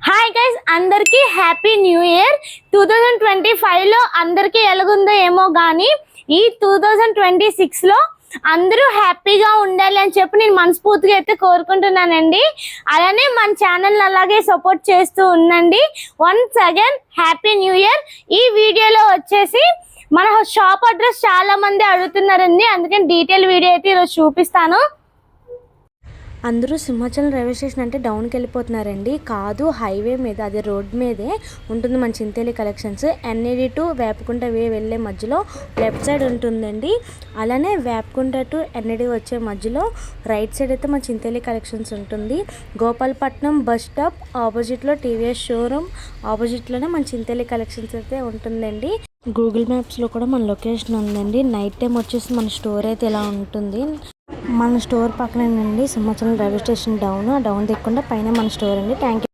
Hi guys, అందరికీ happy new year. 2025లో అందరికీ ఎలాగుందో ఏమో కానీ ఈ 2026లో అందరూ హ్యాపీగా ఉండాలి అని చెప్పి నేను మనస్ఫూర్తిగా అయితే కోరుకుంటున్నానండి. అలానే మన ఛానల్ అలాగే సపోర్ట్ చేస్తూ ఉండండి. Once again happy new year. ఈ వీడియోలో వచ్చేసి మన షాప్ అడ్రస్ చాలా మంది అడుగుతున్నారండి, అందుకని డీటెయిల్ వీడియో అయితే ఈరోజు చూపిస్తాను. అందరూ సింహాచలం రైల్వే స్టేషన్ అంటే డౌన్కి వెళ్ళిపోతున్నారండి. కాదు, హైవే మీద, అదే రోడ్ మీదే ఉంటుంది మన చింతేలి కలెక్షన్స్. ఎన్ఏడి టు వేపకుంట వెళ్ళే మధ్యలో లెఫ్ట్ సైడ్ ఉంటుందండి. అలానే వేపకుంట టు ఎన్ఏడి వచ్చే మధ్యలో రైట్ సైడ్ అయితే మన చింతేలి కలెక్షన్స్ ఉంటుంది. గోపాలపట్నం బస్ స్టాప్ ఆపోజిట్లో టీవీఎస్ షోరూమ్ ఆపోజిట్లోనే మన చింతేలి కలెక్షన్స్ అయితే ఉంటుందండి. గూగుల్ మ్యాప్స్లో కూడా మన లొకేషన్ ఉందండి. నైట్ టైం వచ్చేసి మన స్టోర్ అయితే ఇలా ఉంటుంది. మన స్టోర్ పక్కనేనండి సింహాచలం రైల్వే స్టేషన్ డౌన్ దిక్కుండా పైన మన స్టోర్ అండి. Thank you.